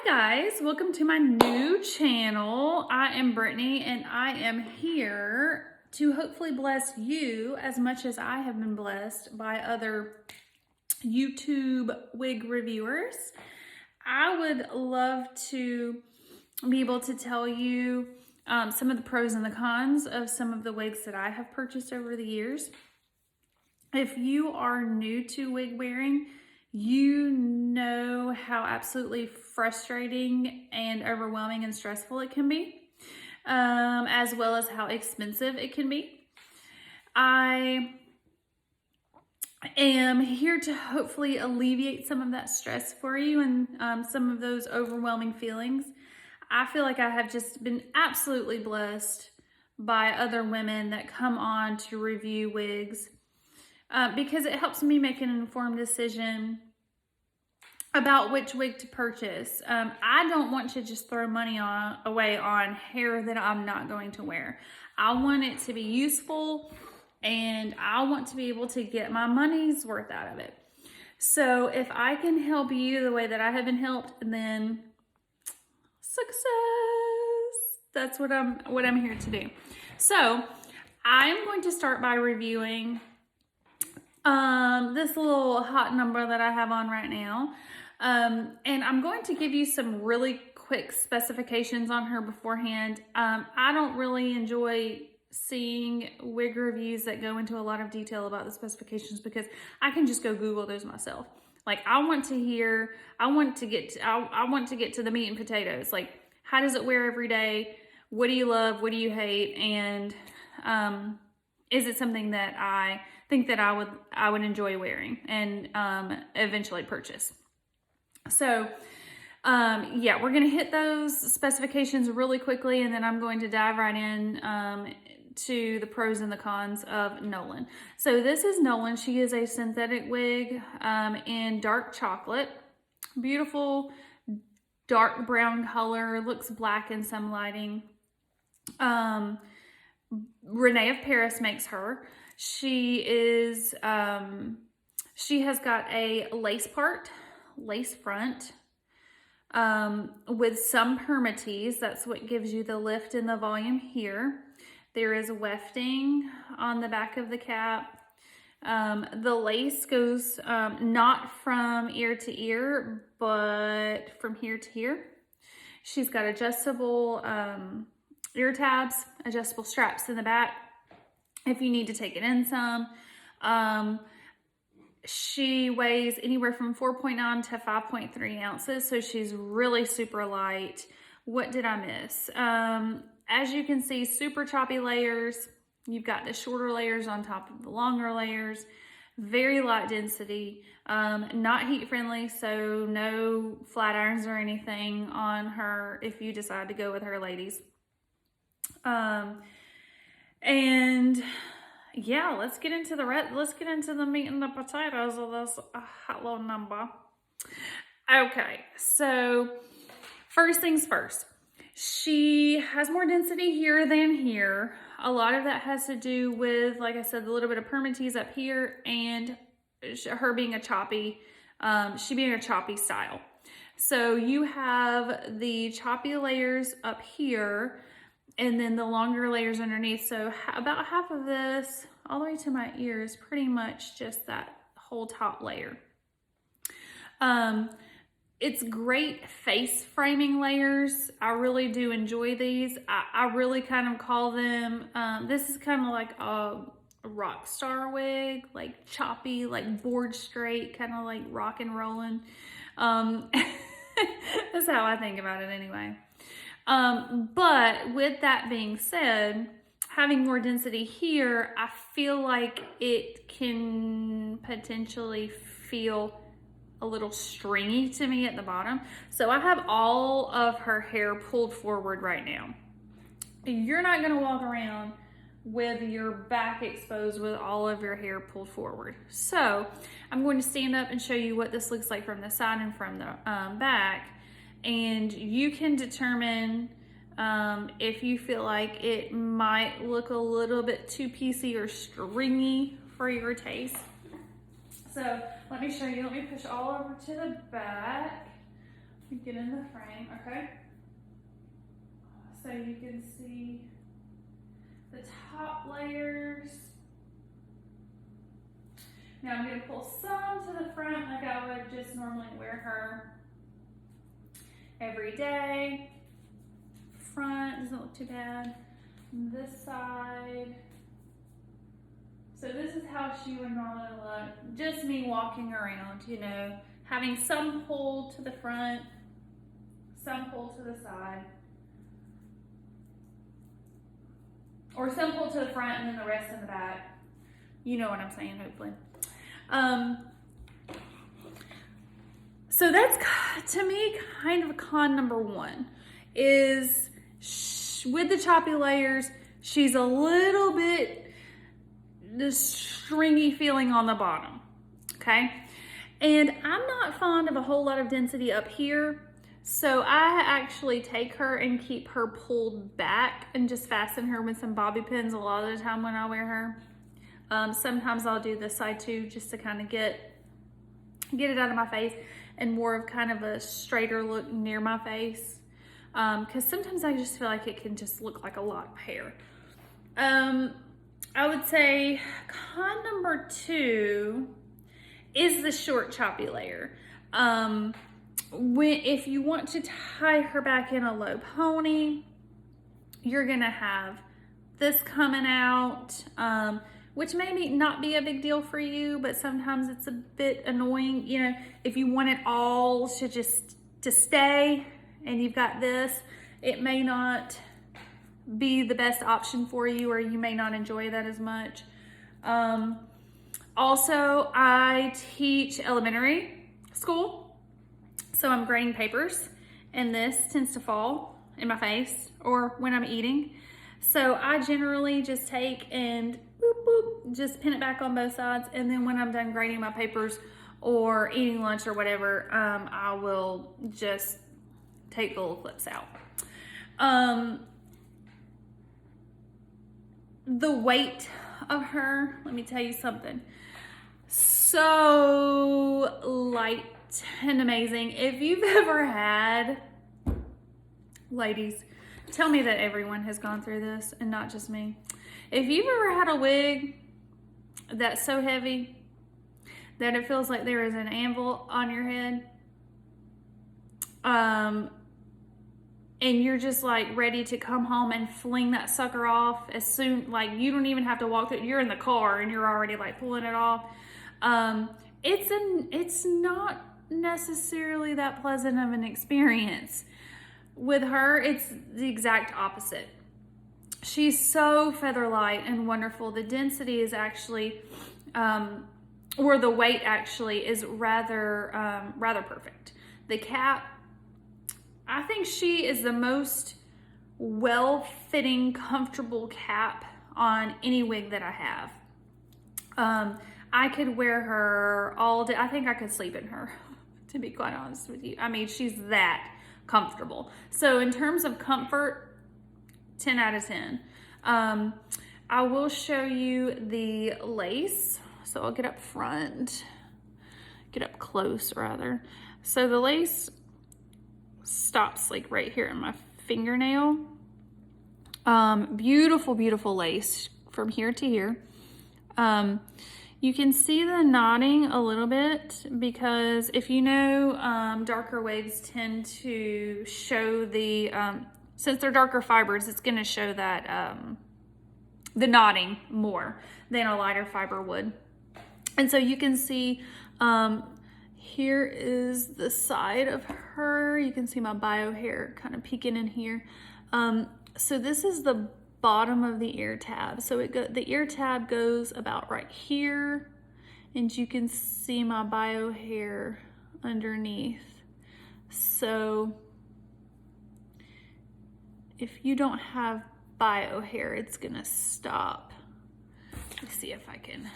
Hi guys, welcome to my new channel. I am Brittany and I am here to hopefully bless you as much as I have been blessed by other YouTube wig reviewers. I would love to be able to tell you some of the pros and the cons of some of the wigs that I have purchased over the years. If you are new to wig wearing, you know how absolutely frustrating and overwhelming and stressful it can be, as well as how expensive it can be. I am here to hopefully alleviate some of that stress for you and some of those overwhelming feelings. I feel like I have just been absolutely blessed by other women that come on to review wigs. Because it helps me make an informed decision about which wig to purchase. I don't want to just throw money away on hair that I'm not going to wear. I want it to be useful and I want to be able to get my money's worth out of it. So if I can help you the way that I have been helped, then success. That's what I'm here to do. So I'm going to start by reviewing this little hot number that I have on right now. And I'm going to give you some really quick specifications on her beforehand. I don't really enjoy seeing wig reviews that go into a lot of detail about the specifications because I can just go Google those myself. Like I want to get to the meat and potatoes. Like, how does it wear every day? What do you love? What do you hate? And, is it something that I think that I would enjoy wearing and eventually purchase? So yeah, we're gonna hit those specifications really quickly, and then I'm going to dive right in to the pros and the cons of Nolan. So this is Nolan. She is a synthetic wig in dark chocolate, beautiful dark brown color, looks black in some lighting. Rene of Paris makes her. She is, she has got a lace front, with some permatease. That's what gives you the lift and the volume here. There is wefting on the back of the cap. The lace goes, not from ear to ear, but from here to here. She's got adjustable, ear tabs, adjustable straps in the back if you need to take it in some. She weighs anywhere from 4.9 to 5.3 ounces, so she's really super light. What did I miss? As you can see, super choppy layers. You've got the shorter layers on top of the longer layers. Very light density, not heat friendly, so no flat irons or anything on her if you decide to go with her, ladies. And yeah, let's get into the meat and the potatoes of this hot little number. Okay, so first things first. She has more density here than here. A lot of that has to do with, like I said, a little bit of permatease up here and her being a choppy, she being a choppy style. So you have the choppy layers up here and then the longer layers underneath. So about half of this all the way to my ear is pretty much just that whole top layer. It's great face framing layers. I really do enjoy these. I really kind of call them, this is kind of like a rock star wig, like choppy, like board straight, kind of like rock and rolling. That's how I think about it anyway. But with that being said, having more density here, I feel like it can potentially feel a little stringy to me at the bottom. So I have all of her hair pulled forward right now. You're not gonna walk around with your back exposed with all of your hair pulled forward. So I'm going to stand up and show you what this looks like from the side and from the back. And you can determine if you feel like it might look a little bit too piecey or stringy for your taste. So let me show you. Let me push all over to the back. get in the frame, okay? So you can see the top layers. Now I'm going to pull some to the front like I would just normally wear her every day. Front doesn't look too bad. This side. So this is how she would normally look. Just me walking around, you know, having some pull to the front, some pull to the side. Or some pull to the front and then the rest in the back. You know what I'm saying, hopefully. So that's, to me, kind of con number one, is with the choppy layers, she's a little bit the stringy feeling on the bottom, okay? And I'm not fond of a whole lot of density up here, so I actually take her and keep her pulled back and just fasten her with some bobby pins a lot of the time when I wear her. Sometimes I'll do this side too, just to kind of get it out of my face and more of kind of a straighter look near my face. Because sometimes I just feel like it can just look like a lot of hair. I would say con number two is the short choppy layer. If you want to tie her back in a low pony, you're gonna have this coming out, which may not be a big deal for you, but sometimes it's a bit annoying. You know, if you want it all to stay and you've got this, it may not be the best option for you, or you may not enjoy that as much. Also, I teach elementary school, so I'm grading papers, and this tends to fall in my face or when I'm eating. So I generally just take and boop, boop, just pin it back on both sides, and then when I'm done grading my papers or eating lunch or whatever, I will just take the little clips out. The weight of her, let me tell you something. So light and amazing. If you've ever had, ladies, tell me that everyone has gone through this and not just me. If you've ever had a wig that's so heavy that it feels like there is an anvil on your head, and you're just like ready to come home and fling that sucker off as soon, like you don't even have to walk through, you're in the car and you're already like pulling it off. It's not necessarily that pleasant of an experience. With her, it's the exact opposite. She's so feather light and wonderful. The density is actually, or the weight actually is rather perfect. The cap, I think she is the most well-fitting, comfortable cap on any wig that I have. I could wear her all day. I think I could sleep in her, to be quite honest with you. I mean, she's that comfortable. So in terms of comfort, 10 out of 10. I will show you the lace. So I'll get up front, get up close rather. So the lace stops like right here in my fingernail. Beautiful, beautiful lace from here to here. You can see the knotting a little bit because if you know, darker wigs tend to show the, since they're darker fibers, it's gonna show that, the knotting more than a lighter fiber would. And so you can see, here is the side of her. You can see my bio hair kind of peeking in here. So this is the bottom of the ear tab. So the ear tab goes about right here, and you can see my bio hair underneath. So if you don't have bio hair, it's gonna stop. Let's see if I can.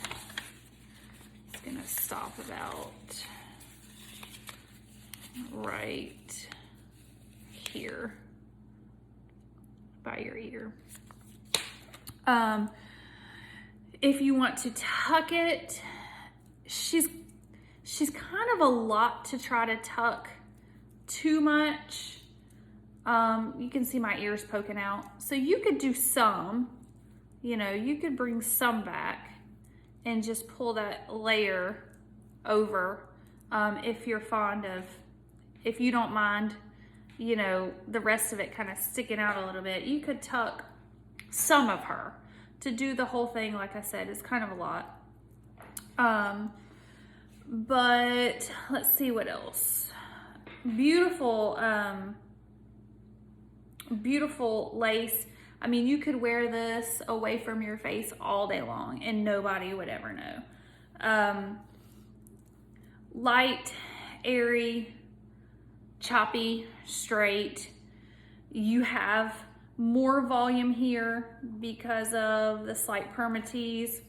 It's gonna stop about right here by your ear. If you want to tuck it, she's kind of a lot to try to tuck too much. You can see my ears poking out. So you could do some, you know, you could bring some back and just pull that layer over if you're fond of, if you don't mind, you know, the rest of it kind of sticking out a little bit. You could tuck some of her. To do the whole thing, like I said, is kind of a lot. But let's see what else. Beautiful, beautiful lace. I mean, you could wear this away from your face all day long and nobody would ever know. Light, airy, choppy, straight. You have more volume here because of the slight permatease.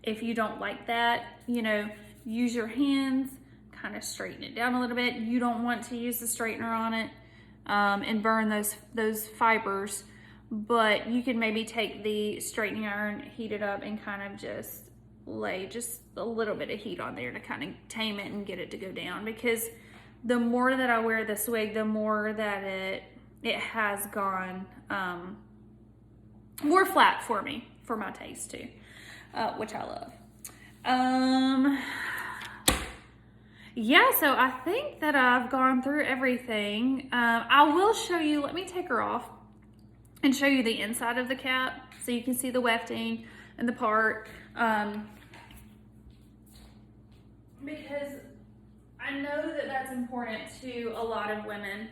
If you don't like that, you know, use your hands, kind of straighten it down a little bit. You don't want to use the straightener on it and burn those fibers, but you can maybe take the straightening iron, heat it up, and kind of just lay just a little bit of heat on there to kind of tame it and get it to go down, because the more that I wear this wig, the more that it has gone more flat for me, for my taste too, which I love. Yeah, so I think that I've gone through everything. I will show you, let me take her off and show you the inside of the cap so you can see the wefting and the part. Because I know that that's important to a lot of women.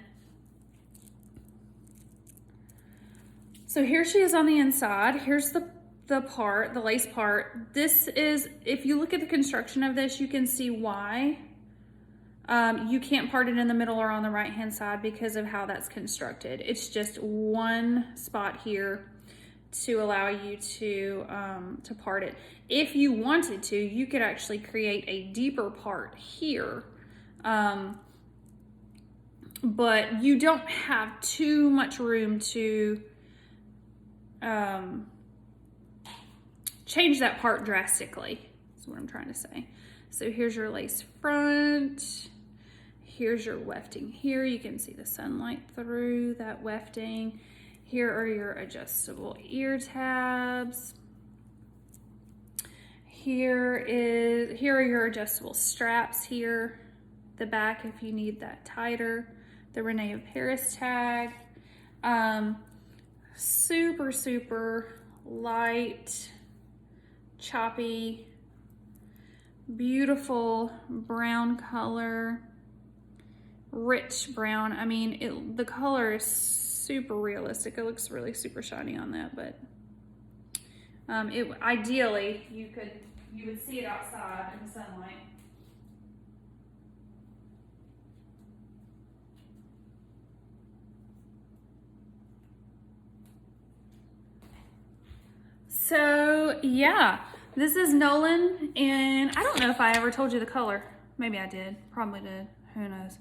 So here she is on the inside. Here's the part, the lace part. This is, if you look at the construction of this, you can see why you can't part it in the middle or on the right hand side because of how that's constructed. It's just one spot here to allow you to part it. If you wanted to, you could actually create a deeper part here. But you don't have too much room to change that part drastically, is what I'm trying to say. So here's your lace front. Here's your wefting here. You can see the sunlight through that wefting. Here are your adjustable ear tabs. Here are your adjustable straps here. The back if you need that tighter. The Rene of Paris tag. Super, super light, choppy, beautiful brown color, rich brown. I mean, the color is super realistic. It looks really super shiny on that, but ideally you would see it outside in the sunlight. So yeah, this is Nolan, and I don't know if I ever told you the color. Maybe I did, probably did, who knows.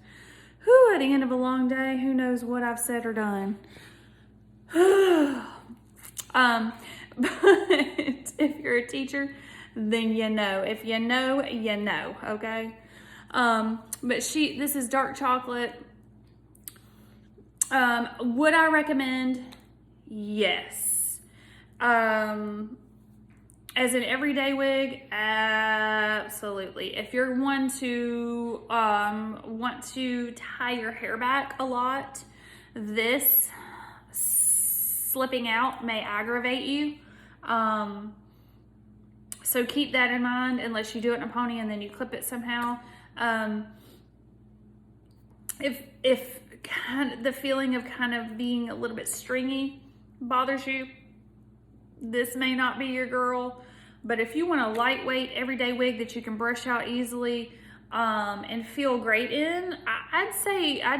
Whew, at the end of a long day, who knows what I've said or done. But if you're a teacher, then you know. If you know, you know, okay? But this is dark chocolate. Would I recommend? Yes. As an everyday wig, absolutely. If you're one to want to tie your hair back a lot, this slipping out may aggravate you. So keep that in mind, unless you do it in a pony and then you clip it somehow. If kind of the feeling of kind of being a little bit stringy bothers you, this may not be your girl. But if you want a lightweight everyday wig that you can brush out easily and feel great in, I'd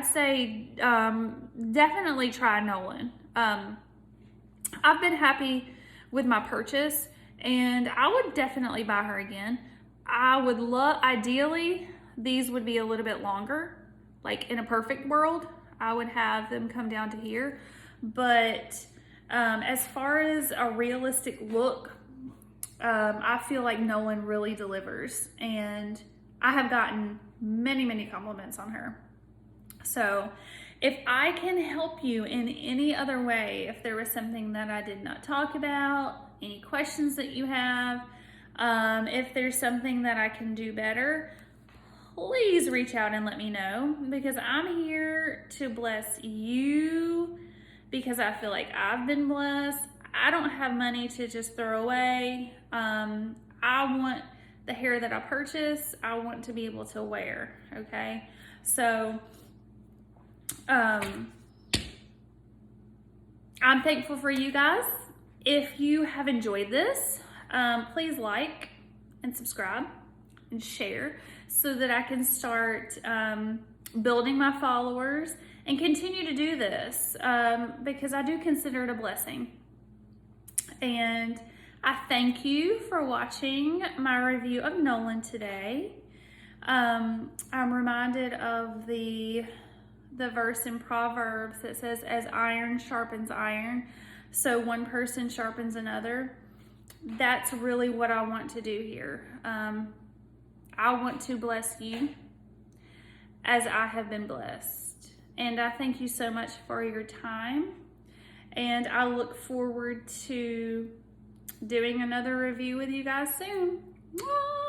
say definitely try Nolan. I've been happy with my purchase, and I would definitely buy her again. I would ideally, these would be a little bit longer. Like in a perfect world, I would have them come down to here. But as far as a realistic look, I feel like Nolan really delivers, and I have gotten many, many compliments on her. So if I can help you in any other way, if there was something that I did not talk about, any questions that you have, if there's something that I can do better, please reach out and let me know, because I'm here to bless you, because I feel like I've been blessed. I don't have money to just throw away. I want the hair that I purchase, I want to be able to wear, okay? So, I'm thankful for you guys. If you have enjoyed this, please like and subscribe and share so that I can start building my followers and continue to do this, because I do consider it a blessing. And I thank you for watching my review of Nolan today. I'm reminded of the verse in Proverbs that says, as iron sharpens iron, so one person sharpens another. That's really what I want to do here. I want to bless you as I have been blessed. And I thank you so much for your time. And I look forward to doing another review with you guys soon. Mwah!